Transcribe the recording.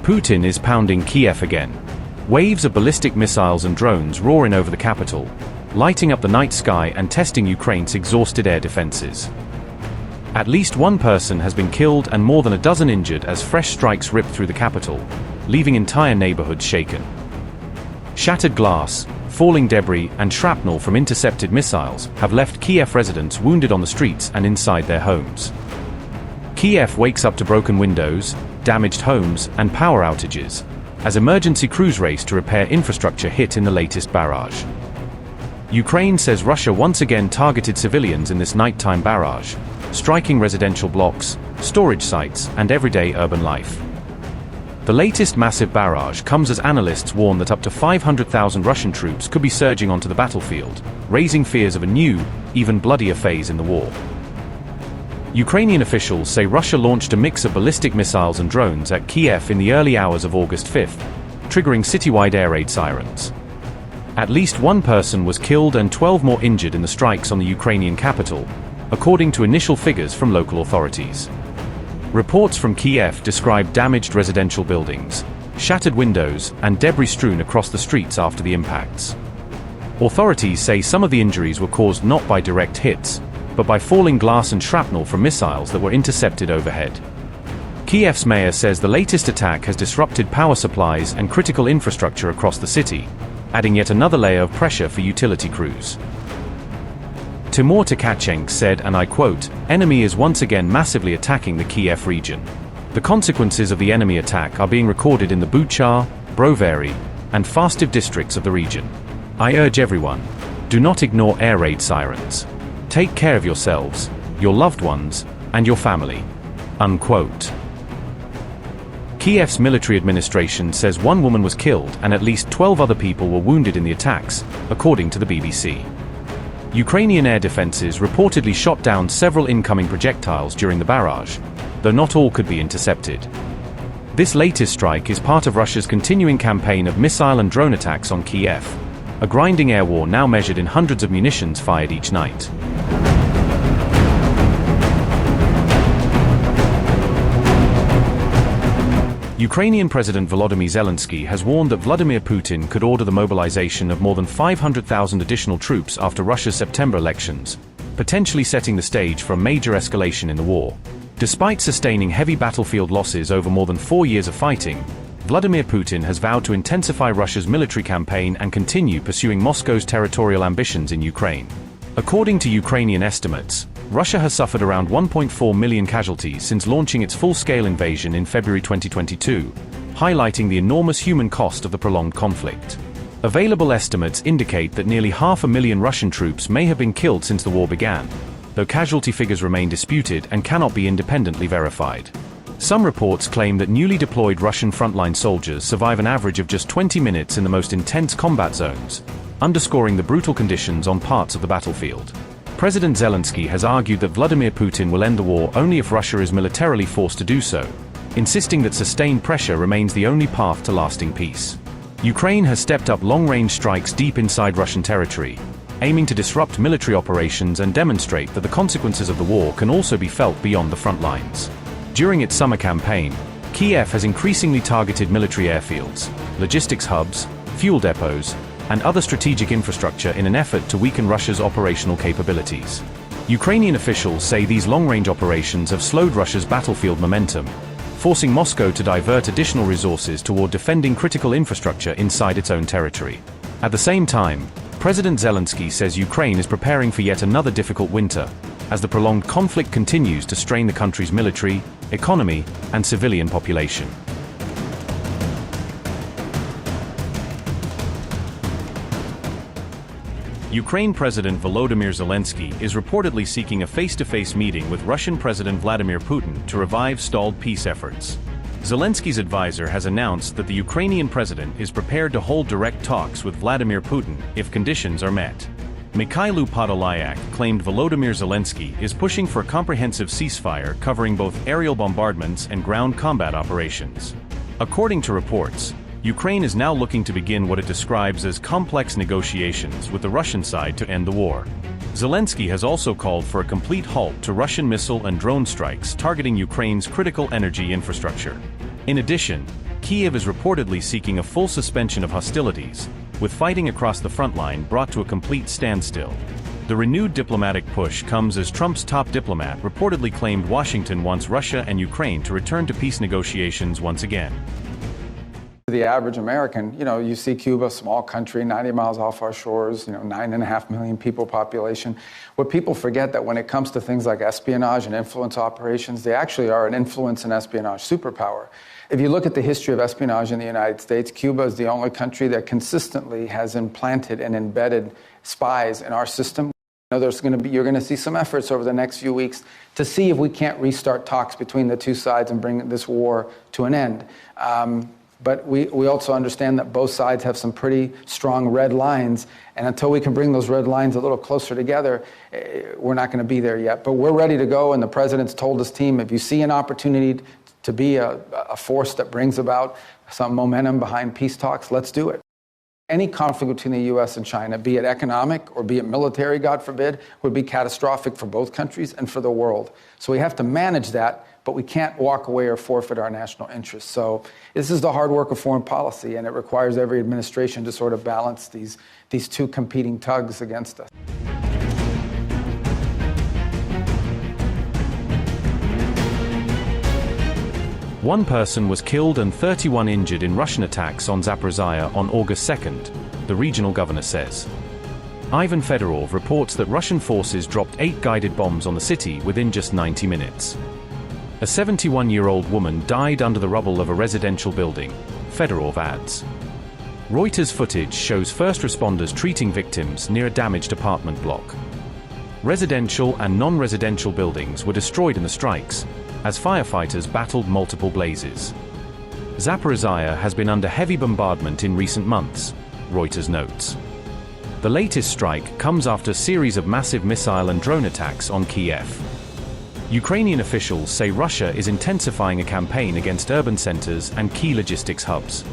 Putin is pounding Kyiv again. Waves of ballistic missiles and drones roar in over the capital, lighting up the night sky and testing Ukraine's exhausted air defenses. At least one person has been killed and more than a dozen injured as fresh strikes rip through the capital, leaving entire neighborhoods shaken. Shattered glass, falling debris, and shrapnel from intercepted missiles have left Kyiv residents wounded on the streets and inside their homes. Kyiv wakes up to broken windows, damaged homes, and power outages, as emergency crews race to repair infrastructure hit in the latest barrage. Ukraine says Russia once again targeted civilians in this nighttime barrage, striking residential blocks, storage sites, and everyday urban life. The latest massive barrage comes as analysts warn that up to 500,000 Russian troops could be surging onto the battlefield, raising fears of a new, even bloodier phase in the war. Ukrainian officials say Russia launched a mix of ballistic missiles and drones at Kyiv in the early hours of August 5, triggering citywide air raid sirens. At least one person was killed and 12 more injured in the strikes on the Ukrainian capital, according to initial figures from local authorities. Reports from Kyiv describe damaged residential buildings, shattered windows, and debris strewn across the streets after the impacts. Authorities say some of the injuries were caused not by direct hits, but by falling glass and shrapnel from missiles that were intercepted overhead. Kyiv's mayor says the latest attack has disrupted power supplies and critical infrastructure across the city, adding yet another layer of pressure for utility crews. Timur Tkachenko said, and I quote, "Enemy is once again massively attacking the Kyiv region. The consequences of the enemy attack are being recorded in the Bucha, Brovary, and Fastiv districts of the region. I urge everyone, do not ignore air raid sirens. Take care of yourselves, your loved ones, and your family." Unquote. Kyiv's military administration says one woman was killed and at least 12 other people were wounded in the attacks, according to the BBC. Ukrainian air defenses reportedly shot down several incoming projectiles during the barrage, though not all could be intercepted. This latest strike is part of Russia's continuing campaign of missile and drone attacks on Kyiv, a grinding air war now measured in hundreds of munitions fired each night. Ukrainian President Volodymyr Zelensky has warned that Vladimir Putin could order the mobilization of more than 500,000 additional troops after Russia's September elections, potentially setting the stage for a major escalation in the war. Despite sustaining heavy battlefield losses over more than 4 years of fighting, Vladimir Putin has vowed to intensify Russia's military campaign and continue pursuing Moscow's territorial ambitions in Ukraine. According to Ukrainian estimates, Russia has suffered around 1.4 million casualties since launching its full-scale invasion in February 2022, highlighting the enormous human cost of the prolonged conflict. Available estimates indicate that nearly 500,000 Russian troops may have been killed since the war began, though casualty figures remain disputed and cannot be independently verified. Some reports claim that newly deployed Russian frontline soldiers survive an average of just 20 minutes in the most intense combat zones, underscoring the brutal conditions on parts of the battlefield. President Zelensky has argued that Vladimir Putin will end the war only if Russia is militarily forced to do so, insisting that sustained pressure remains the only path to lasting peace. Ukraine has stepped up long-range strikes deep inside Russian territory, aiming to disrupt military operations and demonstrate that the consequences of the war can also be felt beyond the front lines. During its summer campaign, Kyiv has increasingly targeted military airfields, logistics hubs, fuel depots, and other strategic infrastructure in an effort to weaken Russia's operational capabilities. Ukrainian officials say these long-range operations have slowed Russia's battlefield momentum, forcing Moscow to divert additional resources toward defending critical infrastructure inside its own territory. At the same time, President Zelensky says Ukraine is preparing for yet another difficult winter, as the prolonged conflict continues to strain the country's military, economy, and civilian population. Ukraine President Volodymyr Zelensky is reportedly seeking a face-to-face meeting with Russian President Vladimir Putin to revive stalled peace efforts. Zelensky's advisor has announced that the Ukrainian president is prepared to hold direct talks with Vladimir Putin if conditions are met. Mikhailo Podolyak claimed Volodymyr Zelensky is pushing for a comprehensive ceasefire covering both aerial bombardments and ground combat operations. According to reports, Ukraine is now looking to begin what it describes as complex negotiations with the Russian side to end the war. Zelensky has also called for a complete halt to Russian missile and drone strikes targeting Ukraine's critical energy infrastructure. In addition, Kyiv is reportedly seeking a full suspension of hostilities, with fighting across the front line brought to a complete standstill. The renewed diplomatic push comes as Trump's top diplomat reportedly claimed Washington wants Russia and Ukraine to return to peace negotiations once again. The average American, you see Cuba, small country, 90 miles off our shores, 9.5 million people population. What people forget that when it comes to things like espionage and influence operations, they actually are an influence and espionage superpower. If you look at the history of espionage in the United States, Cuba is the only country that consistently has implanted and embedded spies in our system. You're going to see some efforts over the next few weeks to see if we can't restart talks between the two sides and bring this war to an end. But we also understand that both sides have some pretty strong red lines, and until we can bring those red lines a little closer together, we're not going to be there yet. But we're ready to go, and the president's told his team, if you see an opportunity to be a force that brings about some momentum behind peace talks, let's do it. Any conflict between the U.S. and China, be it economic or be it military, God forbid, would be catastrophic for both countries and for the world. So we have to manage that, but we can't walk away or forfeit our national interests. So this is the hard work of foreign policy, and it requires every administration to sort of balance these two competing tugs against us. One person was killed and 31 injured in Russian attacks on Zaporizhzhia on August 2nd, the regional governor says. Ivan Fedorov reports that Russian forces dropped 8 guided bombs on the city within just 90 minutes. A 71-year-old woman died under the rubble of a residential building, Fedorov adds. Reuters footage shows first responders treating victims near a damaged apartment block. Residential and non-residential buildings were destroyed in the strikes, as firefighters battled multiple blazes. Zaporizhzhia has been under heavy bombardment in recent months, Reuters notes. The latest strike comes after a series of massive missile and drone attacks on Kyiv. Ukrainian officials say Russia is intensifying a campaign against urban centers and key logistics hubs.